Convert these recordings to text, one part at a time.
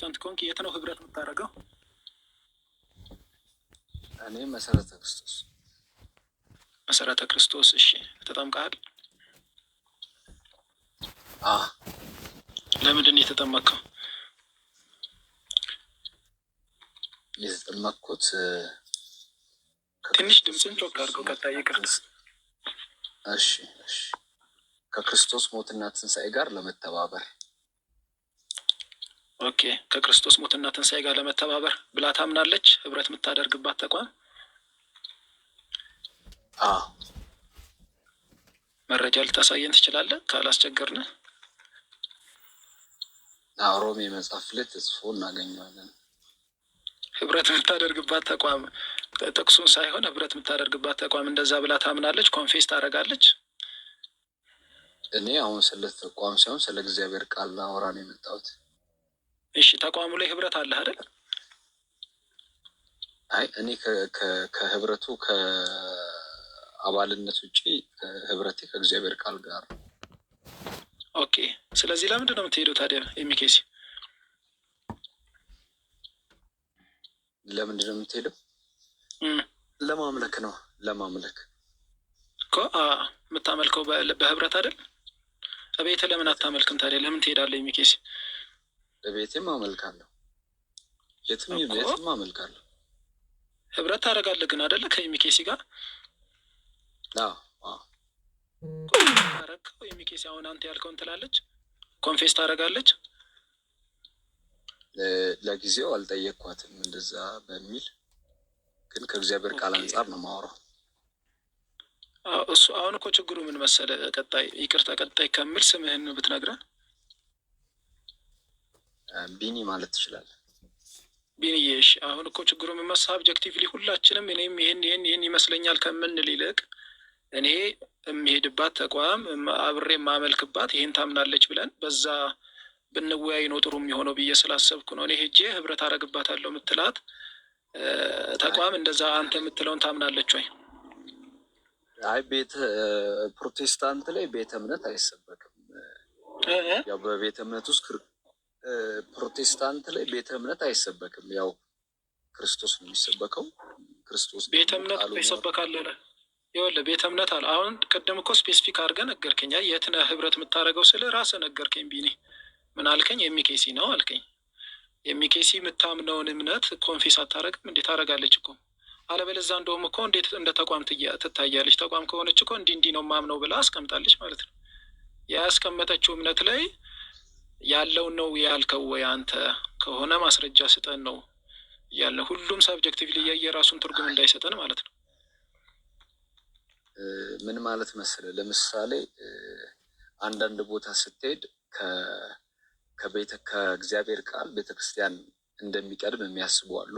ፕሮቴስታንት ከሆንክ የት ነው ህብረት የምታደርገው? እኔ መሰረተ ክርስቶስ። መሰረተ ክርስቶስ። እሺ ተጠምቀሃል? ለምንድን ነው የተጠመቅከው? የተጠመቅኩት ትንሽ ድምፅን ጮክ አድርገው ቀጣይ ይቅርታ። እሺ ከክርስቶስ ሞትና ትንሣኤ ጋር ለመተባበር። ኦኬ ከክርስቶስ ሞትና ትንሣኤ ጋር ለመተባበር ብላ ታምናለች ህብረት የምታደርግባት ተቋም? መረጃ ልታሳየን ትችላለህ ካላስቸገርን? ሮሜ መጽሐፍ ላይ ተጽፎ እናገኘዋለን። ህብረት የምታደርግባት ተቋም ጥቅሱን ሳይሆን ህብረት የምታደርግባት ተቋም እንደዛ ብላ ታምናለች? ኮንፌስ ታደርጋለች? እኔ አሁን ስለ ተቋም ሳይሆን ስለ እግዚአብሔር ቃል ላወራ ነው የመጣሁት። እሺ ተቋሙ ላይ ህብረት አለ አይደል? አይ እኔ ከህብረቱ ከአባልነት ውጪ ህብረቴ ከእግዚአብሔር ቃል ጋር። ኦኬ ስለዚህ ለምንድን ነው የምትሄደው ታዲያ? የሚኬሲ ለምንድን ነው የምትሄደው? ለማምለክ ነው። ለማምለክ እኮ የምታመልከው በህብረት አይደል? እቤት ለምን አታመልክም ታዲያ? ለምን ትሄዳለህ የሚኬሲ? በቤቴም አመልካለሁ፣ የትም አመልካለሁ። ህብረት ታደርጋለህ ግን አይደለ ከሚኬሲ ጋር? ታረከው የሚኬሲ አሁን አንተ ያልከውን ትላለች፣ ኮንፌስ ታደርጋለች። ለጊዜው አልጠየቅኳትም እንደዛ በሚል ግን ከእግዚአብሔር ቃል አንጻር ነው የማወራው። እሱ አሁን እኮ ችግሩ ምን መሰለ፣ ቀጣይ ይቅርታ ቀጣይ ከምል ስምህን ብትነግረን። ቢኒ ማለት ትችላለህ። ቢኒዬሽ አሁን እኮ ችግሩ ምን መሰለህ፣ ኦብጀክቲቭሊ ሁላችንም እኔም ይሄን ይመስለኛል ከምንል ይልቅ እኔ የሚሄድባት ተቋም አብሬ የማመልክባት ይሄን ታምናለች ብለን በዛ ብንወያይ ነው ጥሩ የሚሆነው ብዬ ስላሰብኩ ነው። እኔ ሄጄ ህብረት አደርግባታለሁ የምትላት ተቋም እንደዛ አንተ የምትለውን ታምናለች ወይ? አይ ፕሮቴስታንት ላይ ቤተ እምነት አይሰበክም። ያው በቤተ እምነት ውስጥ ፕሮቴስታንት ላይ ቤተ እምነት አይሰበክም። ያው ክርስቶስ ነው የሚሰበከው። ክርስቶስ ቤተ እምነት ይሰበካል። ይኸውልህ ቤተ እምነት አለ። አሁን ቅድም እኮ ስፔሲፊክ አድርገህ ነገርከኝ። የት ነህ ህብረት የምታደርገው ስለ ራስህ ነገርከኝ። ቢኒ ምን አልከኝ? የሚኬሲ ነው አልከኝ። የሚኬሲ የምታምነውን እምነት ኮንፌስ አታደርግም? እንዴት ታደርጋለች እኮ። አለበለዚያ እንደውም እኮ እንዴት እንደ ተቋም ትታያለች? ተቋም ከሆነች እኮ እንዲህ ነው ማምነው ብላ አስቀምጣለች ማለት ነው። ያስቀመጠችው እምነት ላይ ያለውን ነው ያልከው ወይ? አንተ ከሆነ ማስረጃ ስጠን ነው ያለ። ሁሉም ሰብጀክቲቭሊ የራሱን ትርጉም እንዳይሰጠን ማለት ነው። ምን ማለት መሰለህ፣ ለምሳሌ አንዳንድ ቦታ ስትሄድ ከእግዚአብሔር ቃል ቤተክርስቲያን እንደሚቀድም የሚያስቡ አሉ።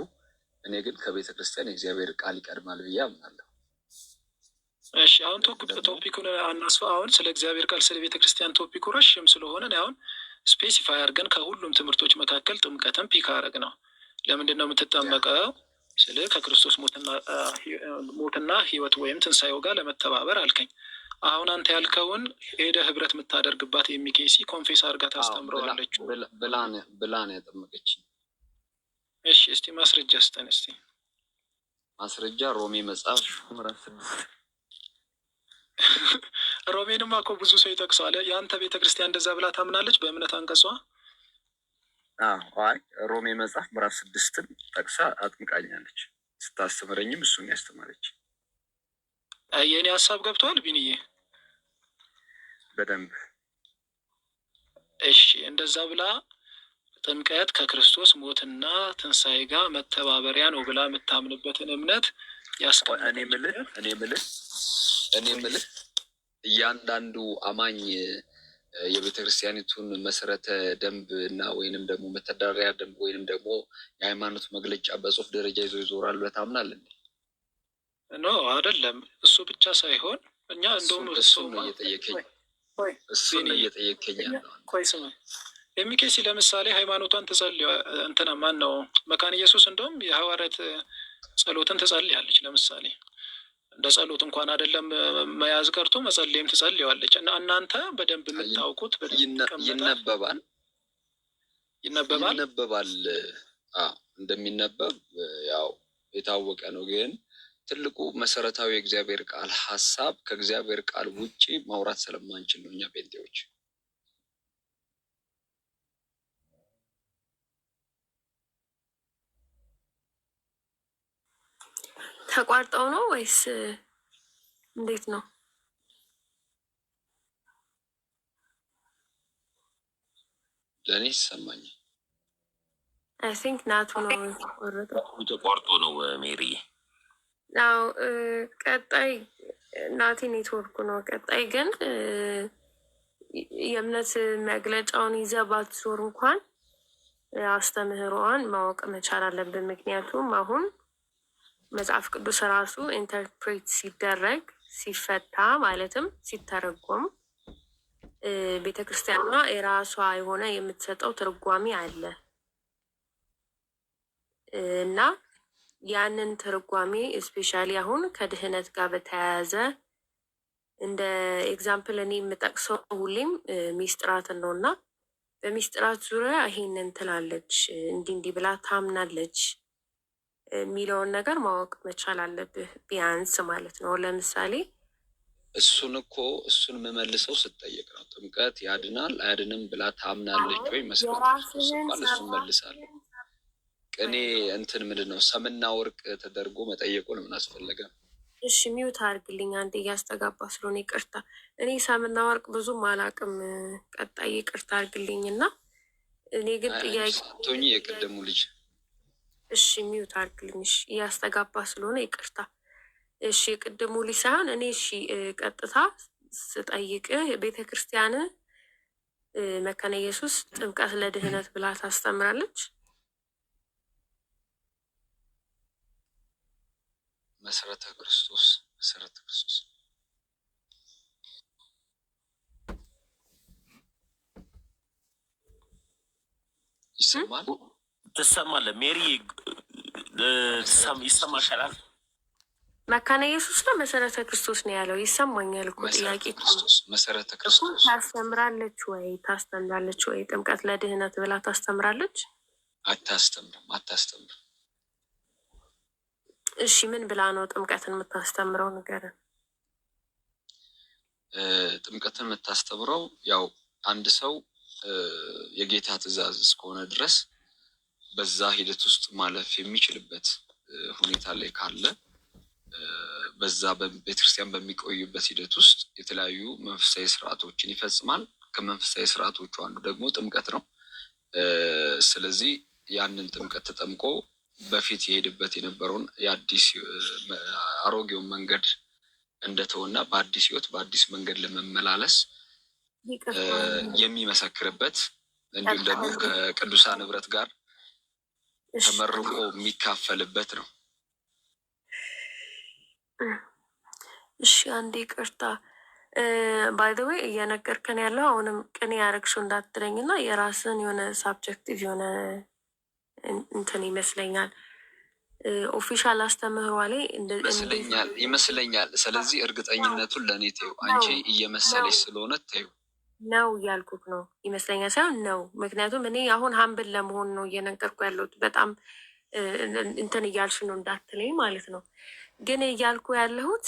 እኔ ግን ከቤተክርስቲያን የእግዚአብሔር ቃል ይቀድማል ብዬ አምናለሁ። እሺ አሁን ቶፒኩን አናስፋ። አሁን ስለ እግዚአብሔር ቃል ስለ ቤተክርስቲያን ቶፒኩ ረሽም ስለሆነ አሁን ስፔሲፋይ አድርገን ከሁሉም ትምህርቶች መካከል ጥምቀትን ፒክ አደረግ ነው። ለምንድን ነው የምትጠመቀው? ስለ ከክርስቶስ ሞትና ህይወት ወይም ትንሣኤው ጋር ለመተባበር አልከኝ። አሁን አንተ ያልከውን ሄደ ህብረት የምታደርግባት የሚኬሲ ኮንፌስ አድርጋ ታስተምረዋለች ብላ ነው ያጠመቀችኝ። እሺ እስቲ ማስረጃ ስጠን እስቲ። ማስረጃ ሮሜ መጽሐፍ ምዕራፍ 6። ሮሜንማ እኮ ብዙ ሰው ይጠቅሰዋል። የአንተ ቤተክርስቲያን እንደዛ ብላ ታምናለች በእምነት አንቀጿ? አይ ሮሜ መጽሐፍ ምዕራፍ 6 ጠቅሳ አጥምቃኛለች። ስታስተምረኝም እሱን ያስተማረች። የእኔ ሀሳብ ገብተዋል ቢንዬ? በደንብ። እሺ እንደዛ ብላ ጥምቀት ከክርስቶስ ሞትና ትንሣኤ ጋር መተባበሪያ ነው ብላ የምታምንበትን እምነት ያስቀምጣል። እኔ ምልህ እያንዳንዱ አማኝ የቤተ ክርስቲያኒቱን መሰረተ ደንብ እና ወይንም ደግሞ መተዳደሪያ ደንብ ወይንም ደግሞ የሃይማኖት መግለጫ በጽሁፍ ደረጃ ይዞ ይዞራል ብለህ ታምናለህ? ኖ አይደለም። እሱ ብቻ ሳይሆን እኛ እንደውም እሱን ነው እየጠየቀኝ ያለው። ቆይ ስማ፣ የሚኬሲ ለምሳሌ ሃይማኖቷን ትጸልይ እንትና ማን ነው መካነ ኢየሱስ እንደውም የሐዋርያት ጸሎትን ትጸልያለች። ለምሳሌ እንደ ጸሎት እንኳን አይደለም መያዝ ቀርቶ መጸለይም ትጸልያለች። እና እናንተ በደንብ የምታውቁት ይነበባል ይነበባል። እንደሚነበብ ያው የታወቀ ነው። ግን ትልቁ መሰረታዊ የእግዚአብሔር ቃል ሀሳብ ከእግዚአብሔር ቃል ውጪ ማውራት ስለማንችል ነው እኛ ጴንጤዎች። ተቋርጠው ነው ወይስ እንዴት ነው? ለእኔ ይሰማኛል። አይ ቲንክ ናቱ ነው ተቋርጦ ነው ሜሪ። ያው ቀጣይ ናቲ ኔትወርኩ ነው። ቀጣይ ግን የእምነት መግለጫውን ይዘህ ባትዞር እንኳን አስተምህሮዋን ማወቅ መቻል አለብን። ምክንያቱም አሁን መጽሐፍ ቅዱስ ራሱ ኢንተርፕሬት ሲደረግ ሲፈታ ማለትም ሲተረጎም ቤተክርስቲያኗ የራሷ የሆነ የምትሰጠው ትርጓሜ አለ እና ያንን ትርጓሜ እስፔሻሊ አሁን ከድህነት ጋር በተያያዘ እንደ ኤግዛምፕል እኔ የምጠቅሰው ሁሌም ሚስጥራትን ነው እና በሚስጥራት ዙሪያ ይሄንን ትላለች እንዲህ ብላ ታምናለች የሚለውን ነገር ማወቅ መቻል አለብህ ቢያንስ ማለት ነው። ለምሳሌ እሱን የምመልሰው ስጠየቅ ነው። ጥምቀት ያድናል አያድንም ብላ ታምናለች ወይ መስራት ሲባል እሱን መልሳለሁ። ቅኔ ምንድን ነው ሰምና ወርቅ ተደርጎ መጠየቁ ነው ምን አስፈለገ? እሺ ሚውት አድርግልኝ አንዴ እያስተጋባ ስለሆነ ይቅርታ። እኔ ሰምና ወርቅ ብዙም አላውቅም። ቀጣይ ይቅርታ አድርግልኝ እና እኔ ግን ጥያቄ ቶኝ የቀደሙ ልጅ እሺ ሚውት አድርግልኝ። እሺ እያስተጋባ ስለሆነ ይቅርታ። እሺ የቅድሙ ልጅ ሳይሆን እኔ እሺ ቀጥታ ስጠይቅ ቤተ ክርስቲያን መካነ ኢየሱስ ጥምቀት ለድህነት ብላ ታስተምራለች? መሰረተ ክርስቶስ ይሰማል? ትሰማለህ ሜሪ? ይሰማሻል? መካነ ኢየሱስ ነው መሰረተ ክርስቶስ ነው ያለው። ይሰማኛል እኮ ጥያቄ መሰረተ ክርስቶስ ታስተምራለች ወይ ታስተምራለች ወይ? ጥምቀት ለድህነት ብላ ታስተምራለች? አታስተምርም። እሺ ምን ብላ ነው ጥምቀትን የምታስተምረው? ንገረን። ጥምቀትን የምታስተምረው ያው አንድ ሰው የጌታ ትእዛዝ እስከሆነ ድረስ በዛ ሂደት ውስጥ ማለፍ የሚችልበት ሁኔታ ላይ ካለ በዛ በቤተክርስቲያን በሚቆዩበት ሂደት ውስጥ የተለያዩ መንፈሳዊ ስርዓቶችን ይፈጽማል። ከመንፈሳዊ ስርዓቶቹ አንዱ ደግሞ ጥምቀት ነው። ስለዚህ ያንን ጥምቀት ተጠምቆ በፊት የሄድበት የነበረውን የአዲስ አሮጌውን መንገድ እንደተወና በአዲስ ህይወት በአዲስ መንገድ ለመመላለስ የሚመሰክርበት እንዲሁም ደግሞ ከቅዱሳን ህብረት ጋር ተመርቆ የሚካፈልበት ነው። እሺ አንዴ ቅርታ ባይ ዘ ዌይ እየነገርከን ያለው አሁንም ቅኔ ያረግሽው እንዳትለኝ እና የራስን የሆነ ሳብጀክቲቭ የሆነ እንትን ይመስለኛል ኦፊሻል አስተምህሯ ላይ ይመስለኛል። ስለዚህ እርግጠኝነቱን ለእኔ ተይው፣ አንቺ እየመሰለች ስለሆነ ተይው ነው እያልኩት ነው። ይመስለኛል ሳይሆን ነው። ምክንያቱም እኔ አሁን ሀምብል ለመሆን ነው እየነገርኩ ያለሁት። በጣም እንትን እያልሽ ነው እንዳትለኝ ማለት ነው። ግን እያልኩ ያለሁት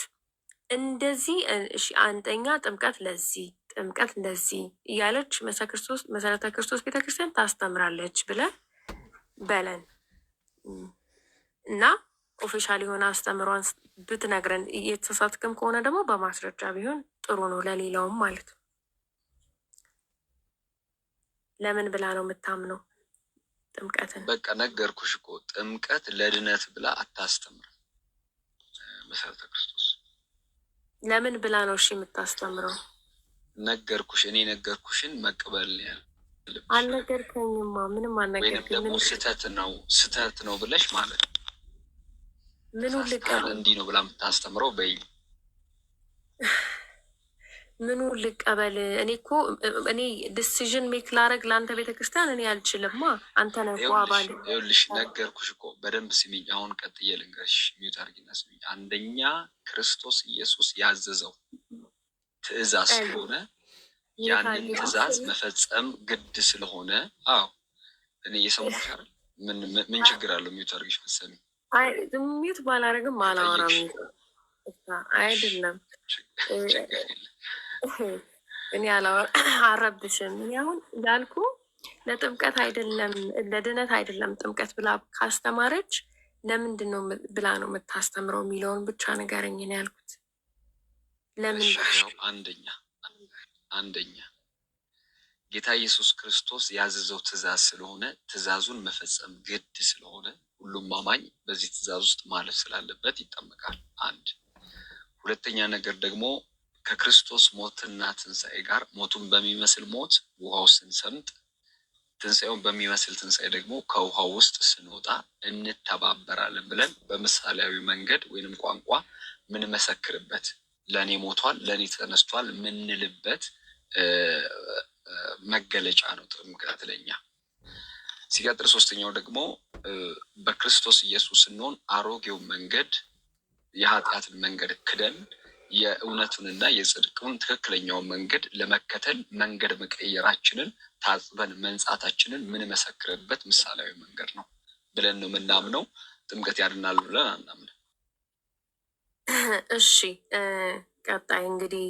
እንደዚህ እሺ፣ አንደኛ ጥምቀት ለዚህ ጥምቀት እንደዚህ እያለች መሰረተ ክርስቶስ ቤተክርስቲያን ታስተምራለች ብለን በለን እና ኦፊሻል የሆነ አስተምሯን ብትነግረን፣ እየተሳሳትክም ከሆነ ደግሞ በማስረጃ ቢሆን ጥሩ ነው ለሌላውም ማለት ነው። ለምን ብላ ነው የምታምነው ጥምቀትን? በቃ ነገርኩሽ እኮ ጥምቀት ለድነት ብላ አታስተምር። መሰረተ ክርስቶስ ለምን ብላ ነው እሺ የምታስተምረው? ነገርኩሽ። እኔ ነገርኩሽን መቅበል ያለብሽ። አልነገርከኝማ፣ ምንም አልነገርከኝም። ወይም ደግሞ ስህተት ነው ብለሽ ማለት ነው። ምኑ ልቀበል? እንዲህ ነው ብላ የምታስተምረው በይ። ምኑ ልቀበል? እኔ ዲሲዥን ሜክ ላረግ ለአንተ ቤተክርስቲያን እኔ አልችልማ። አንተ ነህ እኮ አባል። ይኸውልሽ ነገርኩሽ እኮ በደንብ ስሚኝ። አሁን ቀጥዬ ልንገርሽ፣ ሚዩት አድርጊና ስሚኝ። አንደኛ ክርስቶስ ኢየሱስ ያዘዘው ትእዛዝ ስለሆነ ያንን ትእዛዝ መፈጸም ግድ ስለሆነ፣ አዎ እኔ እየሰማሁሽ አይደል? ምን ችግር አለው? ሚዩት አድርገሽ መሰሚ። አይ ሚዩት ባላረግም አላወራም አይደለም። እኔ አረብሽም። እኔ አሁን ያልኩ ለጥምቀት አይደለም ለድነት አይደለም ጥምቀት ብላ ካስተማረች ለምንድን ነው ብላ ነው የምታስተምረው የሚለውን ብቻ ንገረኝ ነው ያልኩት። ለምን አንደኛ ጌታ ኢየሱስ ክርስቶስ ያዘዘው ትእዛዝ ስለሆነ ትእዛዙን መፈጸም ግድ ስለሆነ ሁሉም አማኝ በዚህ ትእዛዝ ውስጥ ማለፍ ስላለበት ይጠመቃል። አንድ ሁለተኛ ነገር ደግሞ ከክርስቶስ ሞትና ትንሣኤ ጋር ሞቱን በሚመስል ሞት ውሃው ስንሰምጥ ትንሣኤውን በሚመስል ትንሣኤ ደግሞ ከውሃው ውስጥ ስንወጣ እንተባበራለን ብለን በምሳሌያዊ መንገድ ወይንም ቋንቋ ምንመሰክርበት ለእኔ ሞቷል ለእኔ ተነስቷል ምንልበት መገለጫ ነው ጥምቀት ለኛ። ሲቀጥል ሶስተኛው ደግሞ በክርስቶስ ኢየሱስ ስንሆን አሮጌው መንገድ የኃጢአትን መንገድ ክደን የእውነቱንና የጽድቁን ትክክለኛውን መንገድ ለመከተል መንገድ መቀየራችንን ታጽበን መንጻታችንን ምንመሰክርበት ምሳሌያዊ መንገድ ነው ብለን ነው ምናምነው። ጥምቀት ያድናል ብለን አናምንም። እሺ ቀጣይ እንግዲህ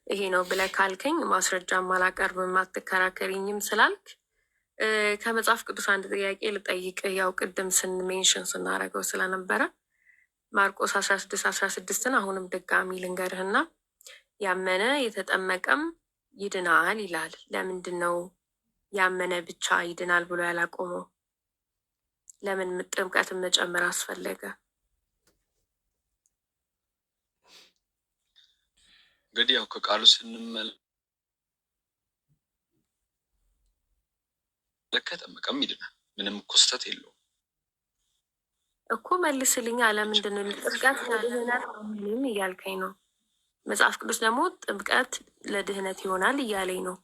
ይሄ ነው ብለህ ካልከኝ ማስረጃም አላቀርብም አትከራከሪኝም ስላልክ ከመጽሐፍ ቅዱስ አንድ ጥያቄ ልጠይቅ። ያው ቅድም ሜንሽን ስናደርገው ስለነበረ ማርቆስ 16:16 አሁንም ድጋሚ ልንገርህና ያመነ የተጠመቀም ይድናል ይላል። ለምንድን ነው ያመነ ብቻ ይድናል ብሎ ያላቆመው? ለምን ጥምቀትን መጨመር አስፈለገ? እንግዲህ ያው ከቃሉ ስንመለከት ጠመቀም ይድናል። ምንም እኮ ስህተት የለውም እኮ። መልስልኛ። ለምንድን ነው ጥምቀት ለድህነት ምንም እያልከኝ ነው? መጽሐፍ ቅዱስ ደግሞ ጥምቀት ለድህነት ይሆናል እያለኝ ነው።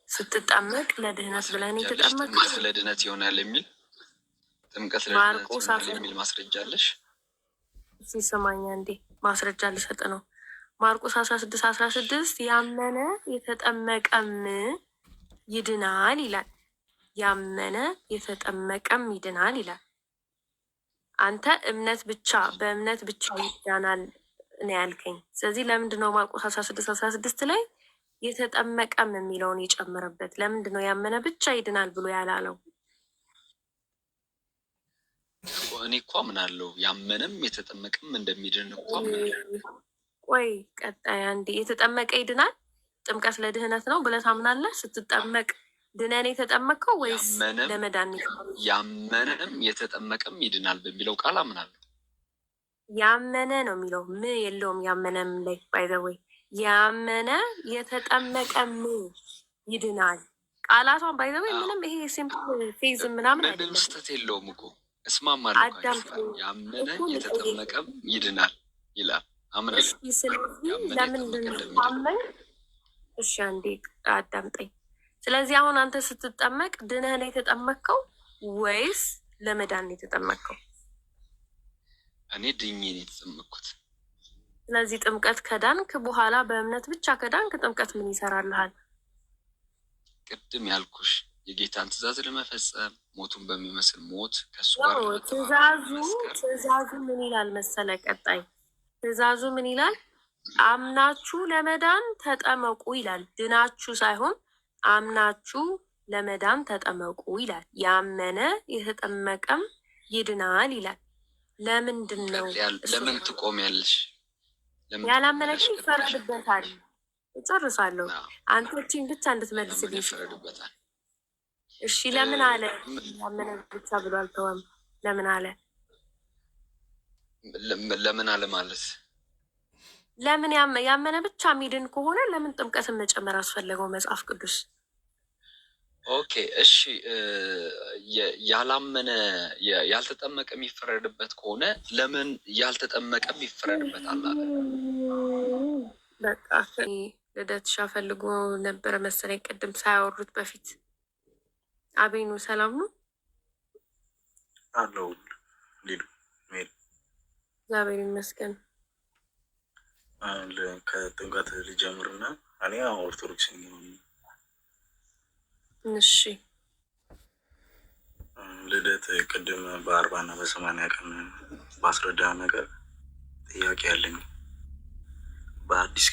ስትጠመቅ ለድህነት ብለን የተጠመቅ ለድህነት ይሆናል የሚል ጥምቀት ለድህነት ይሆናል የሚል ማስረጃ አለሽ? ሲሰማኛ እንዴ ማስረጃ ልሰጥ ነው። ማርቆስ 16:16 ያመነ የተጠመቀም ይድናል ይላል። ያመነ የተጠመቀም ይድናል ይላል። አንተ እምነት ብቻ በእምነት ብቻ ይዳናል ነው ያልከኝ። ስለዚህ ለምንድን ነው ማርቆስ 16:16 ላይ የተጠመቀም የሚለውን የጨመረበት? ለምንድን ነው ያመነ ብቻ ይድናል ብሎ ያላለው? እኔ እኮ አምናለሁ ያመነም የተጠመቀም እንደሚድን እኮ አምናለሁ። ቆይ ቀጣይ አንዴ የተጠመቀ ይድናል ጥምቀት ለድህነት ነው ብለህ ታምናለህ? ስትጠመቅ ድነን የተጠመቀው ወይስ ለመዳን? ያመነም የተጠመቀም ይድናል በሚለው ቃል አምናለሁ። ያመነ ነው የሚለው ም የለውም። ያመነም ላይ ባይዘወይ ያመነ የተጠመቀም ይድናል ቃላቷን ባይዘወይ ምንም ይሄ ሲምፕል ፌዝ ምናምን ምንም ስህተት የለውም እኮ እስማማለሁ። ያመነ የተጠመቀም ይድናል ይላል አምናለሁ። ስለዚህ ለምንድን ነው ታመን? እሺ አንዴ አዳምጠኝ። ስለዚህ አሁን አንተ ስትጠመቅ ድነህ ነው የተጠመቅከው ወይስ ለመዳን የተጠመቅከው? እኔ ድኜ ነው የተጠመቅኩት። ስለዚህ ጥምቀት ከዳንክ በኋላ በእምነት ብቻ ከዳንክ ጥምቀት ምን ይሰራልሃል? ቅድም ያልኩሽ የጌታን ትእዛዝ ለመፈጸም ሞቱን በሚመስል ሞት ከሱ ጋር ትእዛዙ ምን ይላል መሰለ? ቀጣይ ትእዛዙ ምን ይላል? አምናችሁ ለመዳን ተጠመቁ ይላል። ድናችሁ ሳይሆን አምናችሁ ለመዳን ተጠመቁ ይላል። ያመነ የተጠመቀም ይድናል ይላል። ለምንድን ነው? ለምን ትቆሚያለሽ? ያላመነ ግን ይፈረድበታል። እጨርሳለሁ። አንተችን ብቻ እንድትመልስልኝ ይፈረድበታል። እሺ ለምን አለ? ያመነ ብቻ ብሎ አልተወም። ለምን አለ? ለምን አለ ማለት ለምን ያመነ ብቻ የሚድን ከሆነ ለምን ጥምቀትን መጨመር አስፈለገው መጽሐፍ ቅዱስ? ኦኬ እሺ፣ ያላመነ ያልተጠመቀ የሚፈረድበት ከሆነ ለምን ያልተጠመቀም ይፈረድበታል አለ? በቃ ልደትሻ ፈልጎ ነበረ መሰለኝ ቅድም ሳያወሩት በፊት። አቤኑ ሰላም ነው አለው። እግዚአብሔር ይመስገን። ከጥምቀት ልጀምርና እኔ ኦርቶዶክስ ነኝ። እሺ ልደት ቅድም በ40 እና በ80 ቀን ባስረዳ ነገር ጥያቄ ያለኝ በአዲስ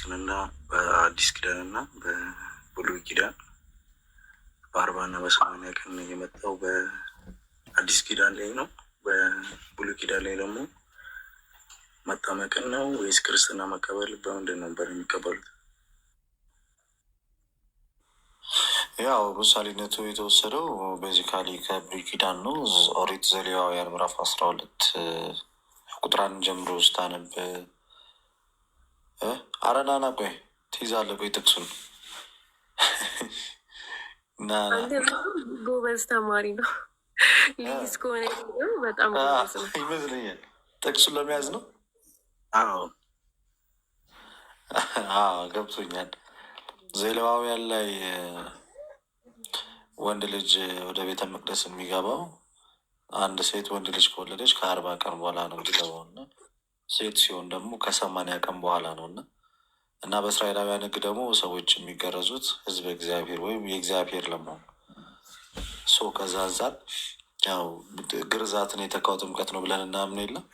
ኪዳንና በብሉይ ኪዳን በ40 እና በ80 ቀን የመጣው በአዲስ ኪዳን ላይ ነው። በብሉይ ኪዳን ላይ ደግሞ መጠመቅን ነው ወይስ ክርስትና መቀበል? በምንድን ነበር የሚቀበሉት? ያው ምሳሌነቱ የተወሰደው ቤዚካሊ ከብሉይ ኪዳን ነው። ኦሪት ዘሌዋውያን ምዕራፍ 12 ቁጥር 1 ጀምሮ ስታነብ አረናና ቆይ ትይዛለህ። ቆይ ጥቅሱን ጎበዝ ተማሪ ነው ልጅ ከሆነ በጣም ጎበዝ ነው ይመስለኛል። ጥቅሱን ለመያዝ ነው። ገብቶኛል። ዘሌዋውያን ላይ ወንድ ልጅ ወደ ቤተ መቅደስ የሚገባው አንድ ሴት ወንድ ልጅ ከወለደች ከ40 ቀን በኋላ ነው የሚገባው እና ሴት ሲሆን ደግሞ ከ80 ቀን በኋላ ነው እና በእስራኤላውያን ሕግ ደግሞ ሰዎች የሚገረዙት ሕዝብ እግዚአብሔር ወይም የእግዚአብሔር ለመሆን ከዛ አንጻር ያው ግርዛትን የተካው ጥምቀት ነው ብለን እናምን የለም።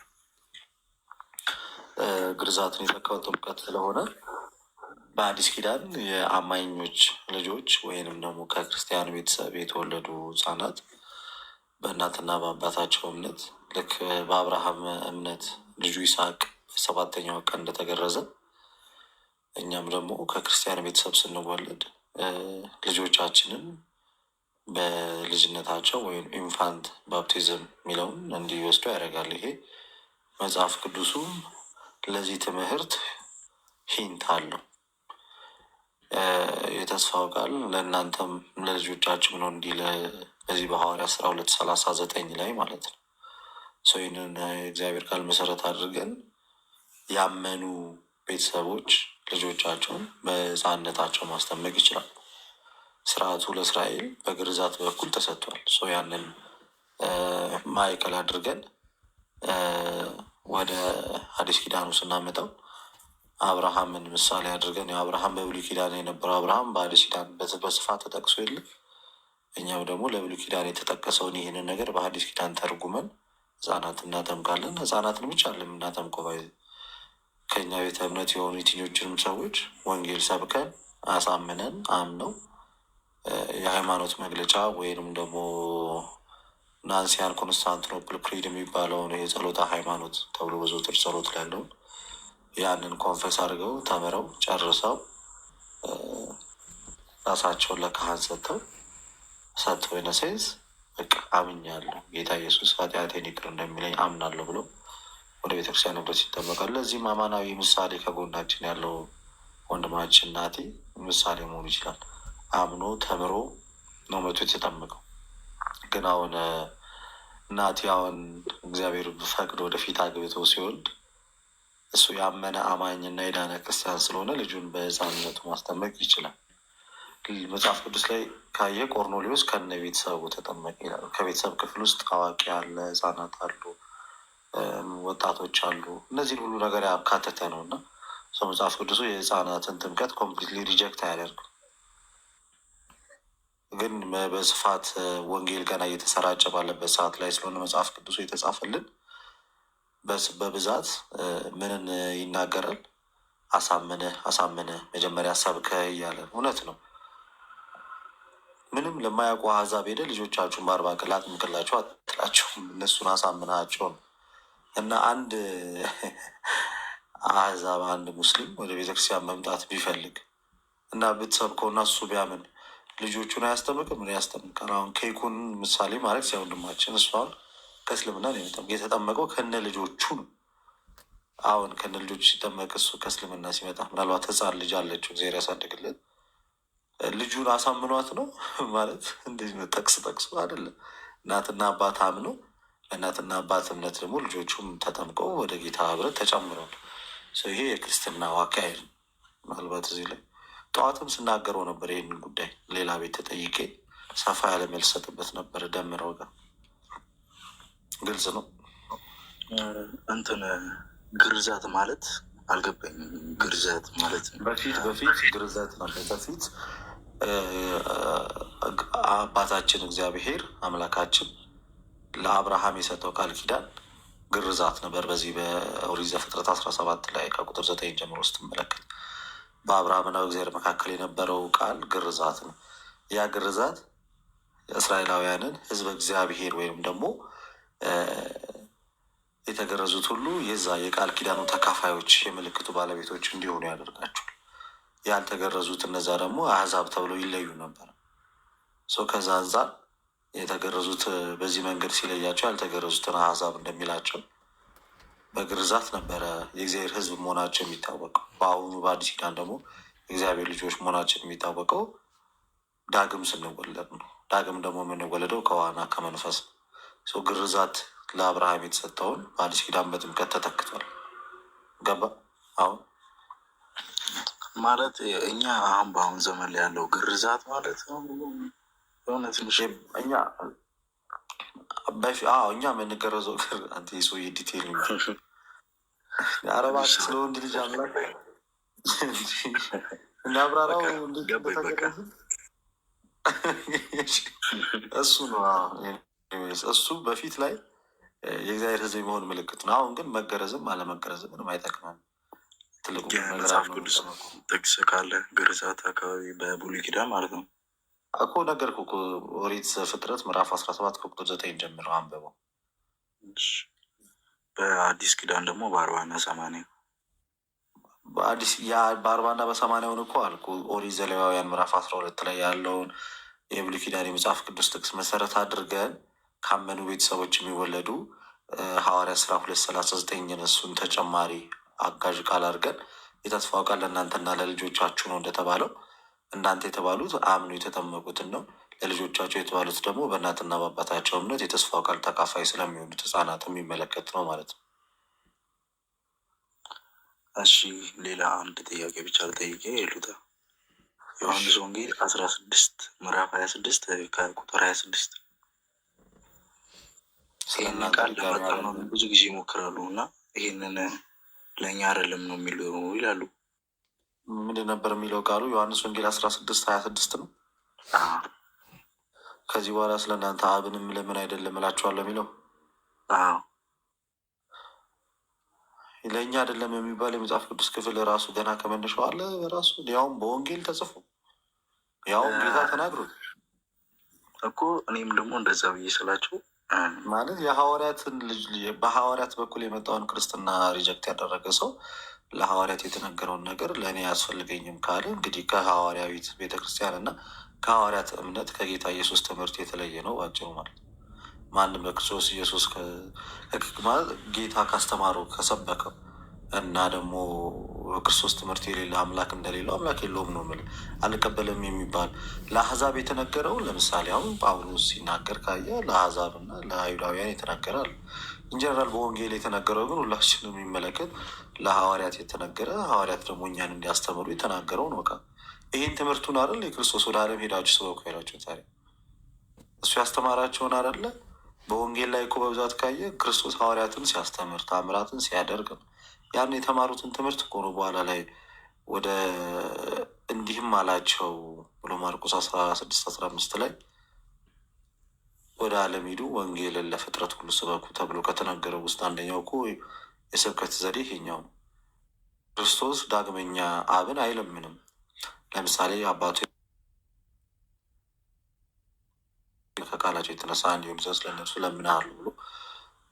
ግርዛትን የተካው ጥምቀት ስለሆነ በአዲስ ኪዳን የአማኞች ልጆች ወይንም ደግሞ ከክርስቲያን ቤተሰብ የተወለዱ ሕጻናት በእናትና በአባታቸው እምነት ልክ በአብርሃም እምነት ልጁ ይስሐቅ በ7ኛው ቀን እንደተገረዘ እኛም ደግሞ ከክርስቲያን ቤተሰብ ስንወለድ ልጆቻችንን በልጅነታቸው ወይም ኢንፋንት ባፕቲዝም የሚለውን እንዲወስዱ ያደርጋል። ይሄ መጽሐፍ ቅዱሱም ለዚህ ትምህርት ሂንት አለው። የተስፋው ቃል ለእናንተም ለልጆቻችሁ ነው እንዲል በዚህ በሐዋርያት 12:39 ላይ ማለት ነው። ይህንን የእግዚአብሔር ቃል መሰረት አድርገን ያመኑ ቤተሰቦች ልጆቻቸውን በሕፃንነታቸው ማስጠመቅ ይችላል። ስርዓቱ ለእስራኤል በግርዛት በኩል ተሰጥቷል። ያንን ማዕከል አድርገን ወደ አዲስ ኪዳኑ ስናመጣው አብርሃምን ምሳሌ አድርገን አብርሃም በብሉይ ኪዳን የነበረው አብርሃም በአዲስ ኪዳን በስፋት ተጠቅሶ የለም። እኛም ደግሞ ለብሉይ ኪዳን የተጠቀሰውን ይህንን ነገር በአዲስ ኪዳን ተርጉመን ሕፃናት እናጠምቃለን። ሕፃናትን ብቻ አለም እናጠምቀው ባይ ከኛ ቤተ እምነት የሆኑ የትኞችንም ሰዎች ወንጌል ሰብከን አሳምነን አምነው የሃይማኖት መግለጫ ወይንም ደግሞ ናንሲያን ኮንስታንቲኖፕል ክሪድ የሚባለውን የጸሎታ ሃይማኖት ተብሎ በዘወትር ጸሎት ላይ ያለውን ያንን ኮንፈስ አድርገው ተምረው ጨርሰው ራሳቸውን ለካህን ሰጥተው ኢነሴንስ በቃ አምኛለሁ ጌታ ኢየሱስ ኃጢአቴን ይቅር እንደሚለኝ አምናለሁ ብሎ ወደ ቤተክርስቲያን ንብረት ይጠመቃል። ለዚህም አማናዊ ምሳሌ ከጎናችን ያለው ወንድማችን ናቲ ምሳሌ መሆኑ ይችላል። አምኖ ተምሮ ነው መቶ የተጠመቀው። ግን አሁን ናቲ አሁን እግዚአብሔር ፈቅዶ ወደፊት አግብቶ ሲወልድ እሱ ያመነ አማኝና የዳነ ክርስቲያን ስለሆነ ልጁን በሕፃንነቱ ማስጠመቅ ይችላል። መጽሐፍ ቅዱስ ላይ ካየ ቆርኔሌዎስ ከነ ቤተሰቡ ተጠመቀ ይላል። ከቤተሰብ ክፍል ውስጥ አዋቂ አለ፣ ሕፃናት አሉ፣ ወጣቶች አሉ። እነዚህን ሁሉ ነገር ያካተተ ነው እና መጽሐፍ ቅዱሱ የሕፃናትን ጥምቀት ኮምፕሊትሊ ሪጀክት አያደርግም። ግን በስፋት ወንጌል ገና እየተሰራጨ ባለበት ሰዓት ላይ ስለሆነ መጽሐፍ ቅዱሱ የተጻፈልን በብዛት ምንን ይናገራል? አሳምነህ መጀመሪያ ሰብከህ እያለ እውነት ነው። ምንም ለማያውቁ አሕዛብ ሄደ ልጆቻችሁን በ40 ቀን አጥምቅላቸው አትላቸውም። እነሱን አሳምናቸው ነው እና አንድ አሕዛብ አንድ ሙስሊም ወደ ቤተክርስቲያን መምጣት ቢፈልግ እና ብትሰብከውና እሱ ቢያምን ልጆቹን አያስጠምቅም? ምን ያስጠምቃል? አሁን ኬኩን ምሳሌ ማለት ሲያ ወንድማችን እሷን ከእስልምና ነው የተጠመቀው ከነ ልጆቹ ነው። አሁን ከነ ልጆቹ ሲጠመቅ እሱ ከእስልምና ሲመጣ ምናልባት ሕፃን ልጅ አለችው እግዚአብሔር ያሳድግለት ልጁን አሳምኗት ነው ማለት እንደዚህ ነው። ጠቅሱ አይደለም። እናትና አባት አምነው ለእናትና አባት እምነት ደግሞ ልጆቹም ተጠምቀው ወደ ጌታ ህብረት ተጨምረዋል። ይሄ የክርስትና አካሄድ ነው። ምናልባት እዚህ ላይ ጠዋትም ስናገረው ነበር ይህንን ጉዳይ ሌላ ቤት ተጠይቄ ሰፋ ያለ መልስ ሰጥበት ነበር። ደምረው ጋር ግልጽ ነው። እንትን ግርዛት ማለት አልገባኝም። ግርዛት ማለት በፊት ግርዛት ነበር። በፊት አባታችን እግዚአብሔር አምላካችን ለአብርሃም የሰጠው ቃል ኪዳን ግርዛት ነበር። በዚህ በኦሪት ዘፍጥረት 17 ላይ ከቁጥር 9 ጀምሮ ስትመለከት በአብርሃምና በእግዚአብሔር መካከል የነበረው ቃል ግርዛት ነው። ያ ግርዛት እስራኤላውያንን ሕዝበ እግዚአብሔር ወይም ደግሞ የተገረዙት ሁሉ የዛ የቃል ኪዳኑ ተካፋዮች የምልክቱ ባለቤቶች እንዲሆኑ ያደርጋቸዋል። ያልተገረዙት እነዛ ደግሞ አሕዛብ ተብለው ይለዩ ነበር። ከዛ አንጻር የተገረዙት በዚህ መንገድ ሲለያቸው ያልተገረዙትን አሕዛብ እንደሚላቸው በግርዛት ነበረ የእግዚአብሔር ሕዝብ መሆናቸው የሚታወቀው። በአሁኑ በአዲስ ኪዳን ደግሞ የእግዚአብሔር ልጆች መሆናችን የሚታወቀው ዳግም ስንወለድ ነው። ዳግም ደግሞ የምንወለደው ከውሃና ከመንፈስ ነው። ግርዛት ለአብርሃም የተሰጠውን በአዲስ ኪዳን በጥምቀት ተተክቷል። ገባ? አሁን ማለት እኛ አሁን በአሁን ዘመን ላይ ያለው ግርዛት ማለት ነው የሆነ ትንሽ እኛ የምንገረዘው አንተ የሰውዬ ዲቴል አረባት ስለ ወንድ ልጅ አምላክ እናብራራው እሱ ነው። እሱ በፊት ላይ የእግዚአብሔር ሕዝብ የመሆን ምልክት ነው። አሁን ግን መገረዝም አለመገረዝም ምንም አይጠቅምም። ትልቁ መጽሐፍ ቅዱስ ጥቅስ ካለ ግርዛት አካባቢ በብሉይ ኪዳን ማለት ነው እኮ ነገርኩህ እኮ ኦሪት ዘፍጥረት ምዕራፍ 17 ከቁጥር 9 ጀምረው አንብበው። በአዲስ ኪዳን ደግሞ በ40 እና 80 በ40 እና በ80 እኮ አልኩ። ኦሪት ዘሌዋውያን ምዕራፍ 12 ላይ ያለውን የብሉይ ኪዳን የመጽሐፍ ቅዱስ ጥቅስ መሰረት አድርገን ካመኑ ቤተሰቦች የሚወለዱ ሐዋርያት ሥራ 2:39 እሱን ተጨማሪ አጋዥ ቃል አድርገን የተስፋው ቃል ለእናንተና ለልጆቻችሁ ነው እንደተባለው እናንተ የተባሉት አምኑ የተጠመቁትን ነው። ለልጆቻቸው የተባሉት ደግሞ በእናትና በአባታቸው እምነት የተስፋው ቃል ተካፋይ ስለሚሆኑት ሕፃናት የሚመለከት ነው ማለት ነው። እሺ፣ ሌላ አንድ ጥያቄ ብቻ ልጠይቄ ሉታ። ዮሐንስ ወንጌል 16 ምዕራፍ 26 ከቁጥር 26 ይህን ቃል ለማጣመም ብዙ ጊዜ ይሞክራሉ እና ይህንን ለእኛ አይደለም ነው የሚሉ ይላሉ። ምንድን ነበር የሚለው ቃሉ? ዮሐንስ ወንጌል 16:26 ነው። ከዚህ በኋላ ስለ እናንተ አብንም ለምን አይደለም እላችኋለሁ የሚለው ለእኛ አይደለም የሚባል የመጽሐፍ ቅዱስ ክፍል ራሱ ገና ከመነሻው አለ በራሱ ያውም በወንጌል ተጽፎ ያውም ጌታ ተናግሮት እኮ እኔም ደግሞ እንደዛ ብዬ ስላቸው ማለት የሐዋርያትን ልጅ በሐዋርያት በኩል የመጣውን ክርስትና ሪጀክት ያደረገ ሰው ለሐዋርያት የተነገረውን ነገር ለእኔ አያስፈልገኝም ካለ እንግዲህ ከሐዋርያዊት ቤተክርስቲያን እና ከሐዋርያት እምነት ከጌታ ኢየሱስ ትምህርት የተለየ ነው ባጭሩ ማለት ማንም በክርስቶስ ኢየሱስ ማለት ጌታ ካስተማረው ከሰበከው እና ደግሞ በክርስቶስ ትምህርት የሌለ አምላክ እንደሌለው አምላክ የለውም ነው የምልህ። አልቀበልም የሚባል ለአሕዛብ የተነገረው ለምሳሌ አሁን ጳውሎስ ሲናገር ካየ ለአሕዛብ እና ለአይሁዳውያን የተነገራል። ኢንጀነራል በወንጌል የተነገረው ግን ሁላችንም የሚመለከት ለሐዋርያት የተነገረ ሐዋርያት ደግሞ እኛን እንዲያስተምሩ የተናገረው ነው። በቃ ይህን ትምህርቱን አይደል የክርስቶስ ወደ ዓለም ሄዳችሁ ስበኩ ያላቸው ታዲያ እሱ ያስተማራቸውን አይደለ? በወንጌል ላይ እኮ በብዛት ካየ ክርስቶስ ሐዋርያትን ሲያስተምር ታምራትን ሲያደርግ ነው። ያን የተማሩትን ትምህርት እኮ ነው በኋላ ላይ ወደ እንዲህም አላቸው ብሎ ማርቆስ 16:15 ላይ ወደ ዓለም ሂዱ ወንጌልን ለፍጥረት ሁሉ ስበኩ ተብሎ ከተነገረው ውስጥ አንደኛው እኮ የስብከት ዘዴ ይሄኛው ነው። ክርስቶስ ዳግመኛ አብን አይለምንም። ለምሳሌ አባቱ ከቃላቸው የተነሳ እንዲሆን ዘንድ ለእነርሱ ለምንሃሉ ብሎ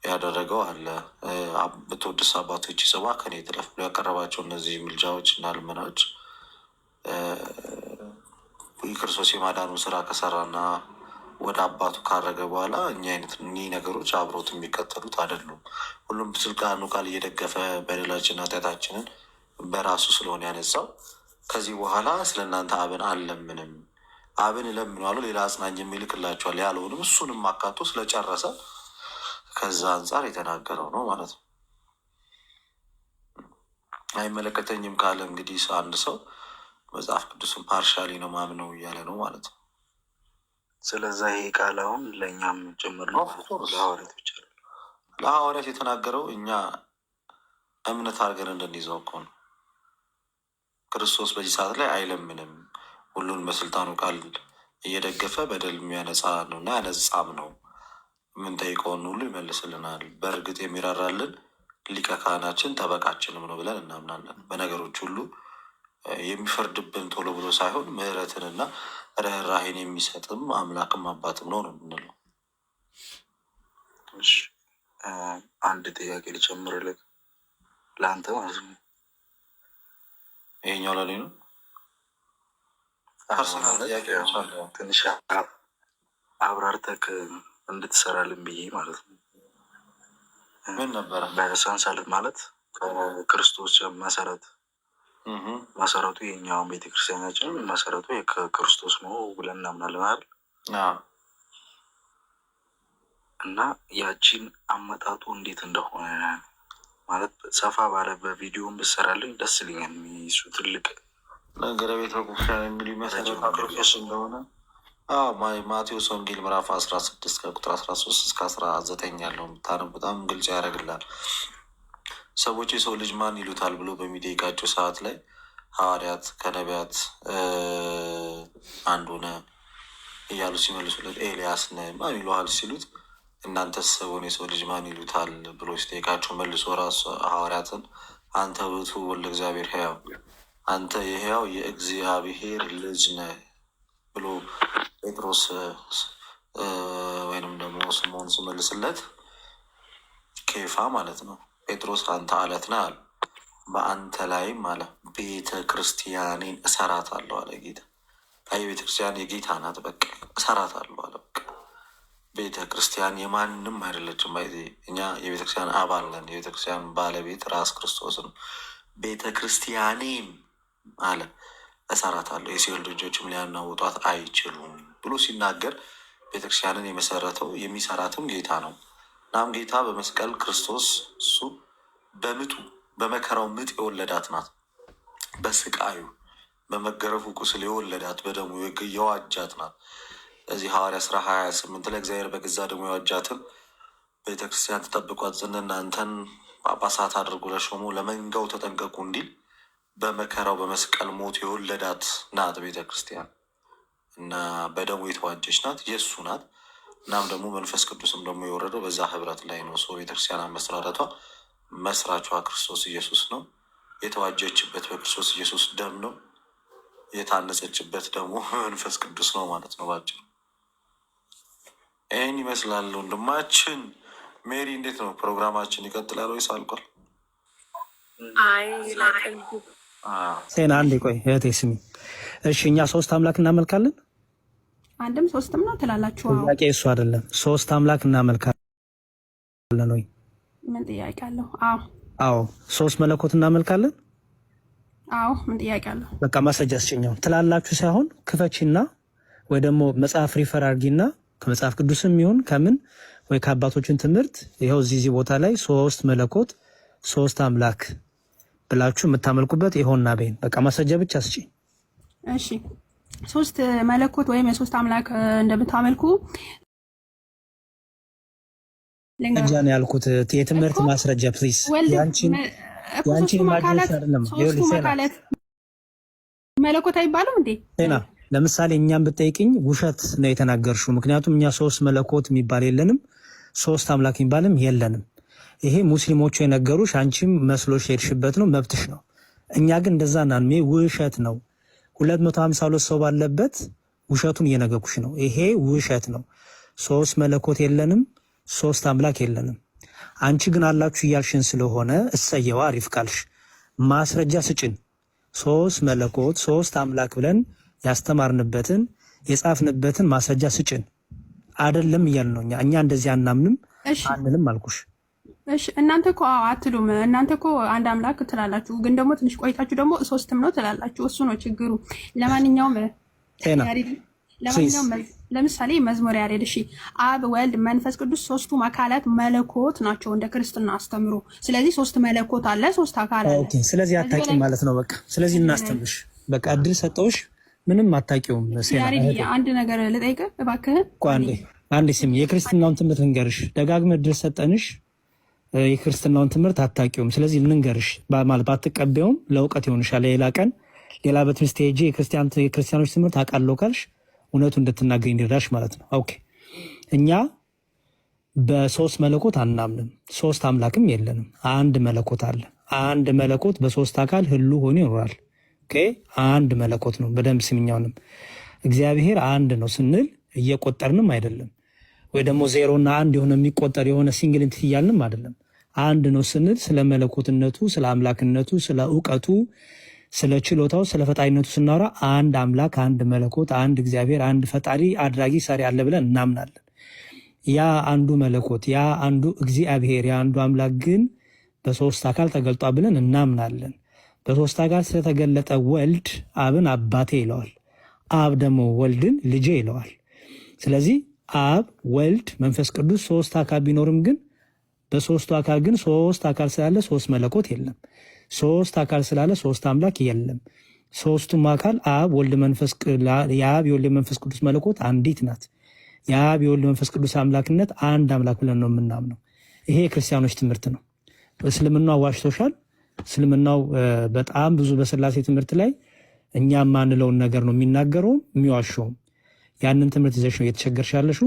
ያደረገው አለ። ብትወድስ አባቶች ይስማ ከኔ ትለፍ ብሎ ያቀረባቸው እነዚህ ምልጃዎች እና ልመናዎች ክርስቶስ የማዳኑ ስራ ከሰራና ወደ አባቱ ካረገ በኋላ እኒህ ነገሮች አብሮት የሚከተሉት አይደሉም። ሁሉም ስልጣኑ ቃል እየደገፈ በደላችን ኃጢአታችንን በራሱ ስለሆነ ያነጻው ከዚህ በኋላ ስለ እናንተ አብን አልለምንም፣ አብን እለምነዋለሁ ሌላ አጽናኝ የሚልክላቸዋል ያለውንም እሱንም አካቶ ስለጨረሰ ከዛ አንጻር የተናገረው ነው ማለት ነው። አይመለከተኝም ካለ እንግዲህ አንድ ሰው መጽሐፍ ቅዱስን ፓርሻሊ ነው ማምነው እያለ ነው ማለት ነው። ስለዛ ይሄ ቃል አሁን ለእኛም ጭምር ነው ለሐዋርያት ብቻ ለሐዋርያት የተናገረው እኛ እምነት አድርገን እንድንይዘው እኮ ነው። ክርስቶስ በዚህ ሰዓት ላይ አይለምንም፣ ሁሉን በስልጣኑ ቃል እየደገፈ በደል የሚያነጻ ነው እና ያነጻም ነው የምንጠይቀውን ሁሉ ይመልስልናል። በእርግጥ የሚራራልን ሊቀ ካህናችን ጠበቃችንም ነው ብለን እናምናለን። በነገሮች ሁሉ የሚፈርድብን ቶሎ ብሎ ሳይሆን ምሕረትንና ርኅራኄን የሚሰጥም አምላክም አባትም ነው የምንለው። አንድ ጥያቄ ልጨምርልህ ለአንተ ማለት ነው። ይሄኛው ለኔ ነው። ትንሽ አብራርተህ እንድትሰራልን ብዬ ማለት ነው። ምን ነበረ? በሰንሰለት ማለት ከክርስቶስ መሰረቱ የኛውን ቤተክርስቲያናችን መሰረቱ ከክርስቶስ ነው ብለን እናምናለን አይደል? እና ያቺን አመጣጡ እንዴት እንደሆነ ማለት ሰፋ ባለ በቪዲዮን ብሰራልኝ ደስ ይለኛል። እሱ ትልቅ ነገረ ቤተክርስቲያን የሚሉ መሰረቱ ክርስቶስ እንደሆነ ማቴዎስ ወንጌል ምዕራፍ 16 ከቁጥር 13 እስከ 19 ያለው የምታነብ በጣም ግልጽ ያደርግላል። ሰዎች የሰው ልጅ ማን ይሉታል ብሎ በሚጠይቃቸው ሰዓት ላይ ሐዋርያት ከነቢያት አንዱ ነህ እያሉ ሲመልሱለት ኤልያስ ነህ ማን ይሉሃል ሲሉት እናንተስ ሰውን የሰው ልጅ ማን ይሉታል ብሎ ሲጠይቃቸው መልሶ ራሱ ሐዋርያትን አንተ ውእቱ ወልደ እግዚአብሔር ሕያው አንተ የሕያው የእግዚአብሔር ልጅ ነህ ብሎ ጴጥሮስ ወይንም ደግሞ ስምዖን ሲመልስለት ኬፋ ማለት ነው ጴጥሮስ አንተ አለት ነህ አለ። በአንተ ላይም አለ ቤተ ክርስቲያኔን እሰራታለሁ አለ ጌታ። ቤተ ክርስቲያን የጌታ ናት፣ በቃ እሰራታለሁ አለ። በቃ ቤተ ክርስቲያን የማንም አይደለችም። እኛ የቤተ ክርስቲያን አባል ነን። የቤተ ክርስቲያን ባለቤት ራስ ክርስቶስ ነው። ቤተ ክርስቲያኔን አለ እሰራታለሁ፣ የሲኦል ልጆችም ሊያናውጧት አይችሉም ብሎ ሲናገር ቤተክርስቲያንን የመሰረተው የሚሰራትም ጌታ ነው። እናም ጌታ በመስቀል ክርስቶስ እሱ በምጡ በመከራው ምጥ የወለዳት ናት። በስቃዩ በመገረፉ ቁስል የወለዳት በደሙ የዋጃት ናት። እዚህ ሐዋርያ ሥራ 28 ላይ እግዚአብሔር በገዛ ደሙ የዋጃትን ቤተክርስቲያን ተጠብቋት ዘንድ እናንተን ጳጳሳት አድርጎ ለሾሙ ለመንጋው ተጠንቀቁ እንዲል በመከራው በመስቀል ሞት የወለዳት ናት ቤተ ክርስቲያን እና በደሙ የተዋጀች ናት፣ የእሱ ናት። እናም ደግሞ መንፈስ ቅዱስም ደግሞ የወረደው በዛ ህብረት ላይ ነው። ሰው ቤተክርስቲያን አመሰራረቷ መስራቿ ክርስቶስ ኢየሱስ ነው። የተዋጀችበት በክርስቶስ ኢየሱስ ደም ነው። የታነጸችበት ደግሞ መንፈስ ቅዱስ ነው ማለት ነው ባጭሩ። ይህን ይመስላል ወንድማችን። ሜሪ እንዴት ነው ፕሮግራማችን ይቀጥላል ወይስ አልቋል? ሴና አንዴ ቆይ እህቴ ስሚ። እሺ እኛ ሶስት አምላክ እናመልካለን። አንድም ሶስትም ነው ትላላችሁ? ጥያቄ እሱ አይደለም። ሶስት አምላክ እናመልካለን ወይ? ምን ጥያቄ አለው? አዎ። ሶስት መለኮት እናመልካለን? አዎ። ምን ጥያቄ አለው? በቃ ማስረጃ ስጭኛው ትላላችሁ ሳይሆን ክፈቺና ወይ ደግሞ መጽሐፍ ሪፈር አድርጊና ከመጽሐፍ ቅዱስም ይሁን ከምን ወይ ከአባቶችን ትምህርት ይኸው እዚህ ቦታ ላይ ሶስት መለኮት ሶስት አምላክ ብላችሁ የምታመልኩበት ይሆንና በይን። በቃ ማስረጃ ብቻ ስጪ። እሺ ሶስት መለኮት ወይም የሶስት አምላክ እንደምታመልኩ ለኛን ያልኩት የትምህርት ማስረጃ ፕሊዝ። ያንቺን ማድረስ አይደለም። ሶስቱ መካለት መለኮት አይባልም እንዴ? ሴና ለምሳሌ እኛም ብትጠይቅኝ ውሸት ነው የተናገርሽው። ምክንያቱም እኛ ሶስት መለኮት የሚባል የለንም፣ ሶስት አምላክ የሚባልም የለንም። ይሄ ሙስሊሞቹ የነገሩሽ አንቺም መስሎሽ የሄድሽበት ነው፣ መብትሽ ነው። እኛ ግን እንደዛ ናን ውሸት ነው። 252 ሰው ባለበት ውሸቱን እየነገርኩሽ ነው። ይሄ ውሸት ነው። ሶስት መለኮት የለንም፣ ሶስት አምላክ የለንም። አንቺ ግን አላችሁ እያልሽን ስለሆነ እሰየዋ አሪፍ ካልሽ ማስረጃ ስጭን። ሶስት መለኮት ሶስት አምላክ ብለን ያስተማርንበትን የጻፍንበትን ማስረጃ ስጭን። አይደለም እያልን ነው እኛ እንደዚህ አናምንም አንልም አልኩሽ። እሺ እናንተ እኮ አትሉም። እናንተ እኮ አንድ አምላክ ትላላችሁ፣ ግን ደግሞ ትንሽ ቆይታችሁ ደግሞ ሶስትም ነው ትላላችሁ። እሱ ነው ችግሩ። ለማንኛውም ለምሳሌ መዝሙር ያሬድ እሺ፣ አብ ወልድ መንፈስ ቅዱስ ሶስቱም አካላት መለኮት ናቸው እንደ ክርስትና አስተምሮ። ስለዚህ ሶስት መለኮት አለ፣ ሶስት አካል አለ። ኦኬ፣ ስለዚህ አታውቂም ማለት ነው። በቃ ስለዚህ እናስተምርሽ። በቃ እድል ሰጠውሽ፣ ምንም አታውቂውም። ያሬድ አንድ ነገር ልጠይቅህ እባክህ። አንዴ ስሚ፣ የክርስትናውን ትምህርት ልንገርሽ። ደጋግመህ እድል ሰጠንሽ፣ የክርስትናውን ትምህርት አታውቂውም። ስለዚህ ልንገርሽ ማለት ባትቀበዩም ለእውቀት ይሆንሻል። ሌላ ቀን ሌላ በትምህርት ሄጄ የክርስቲያኖች ትምህርት አውቃለሁ ካልሽ እውነቱ እንድትናገኝ እንዲረዳሽ ማለት ነው። ኦኬ፣ እኛ በሶስት መለኮት አናምንም፣ ሶስት አምላክም የለንም። አንድ መለኮት አለ። አንድ መለኮት በሶስት አካል ህሉ ሆኖ ይኖራል። ኦኬ፣ አንድ መለኮት ነው። በደንብ ስምኛውንም እግዚአብሔር አንድ ነው ስንል እየቆጠርንም አይደለም፣ ወይ ደግሞ ዜሮና አንድ የሆነ የሚቆጠር የሆነ ሲንግል ኢንቲቲ እያልንም አይደለም። አንድ ነው ስንል ስለ መለኮትነቱ፣ ስለ አምላክነቱ፣ ስለ እውቀቱ፣ ስለ ችሎታው፣ ስለ ፈጣሪነቱ ስናወራ አንድ አምላክ፣ አንድ መለኮት፣ አንድ እግዚአብሔር፣ አንድ ፈጣሪ፣ አድራጊ፣ ሰሪ አለ ብለን እናምናለን። ያ አንዱ መለኮት፣ ያ አንዱ እግዚአብሔር፣ ያ አንዱ አምላክ ግን በሶስት አካል ተገልጧ ብለን እናምናለን። በሶስት አካል ስለተገለጠ ወልድ አብን አባቴ ይለዋል፣ አብ ደግሞ ወልድን ልጄ ይለዋል። ስለዚህ አብ ወልድ መንፈስ ቅዱስ ሶስት አካል ቢኖርም ግን በሶስቱ አካል ግን ሶስት አካል ስላለ ሶስት መለኮት የለም። ሶስት አካል ስላለ ሶስት አምላክ የለም። ሶስቱም አካል አብ ወልድ መንፈስ የአብ የወልድ መንፈስ ቅዱስ መለኮት አንዲት ናት። የአብ የወልድ መንፈስ ቅዱስ አምላክነት አንድ አምላክ ብለን ነው የምናምነው። ይሄ የክርስቲያኖች ትምህርት ነው። እስልምናው ዋሽቶሻል። እስልምናው በጣም ብዙ በስላሴ ትምህርት ላይ እኛ የማንለውን ነገር ነው የሚናገረውም የሚዋሸውም። ያንን ትምህርት ይዘሽ ነው እየተቸገርሽ ያለሽው።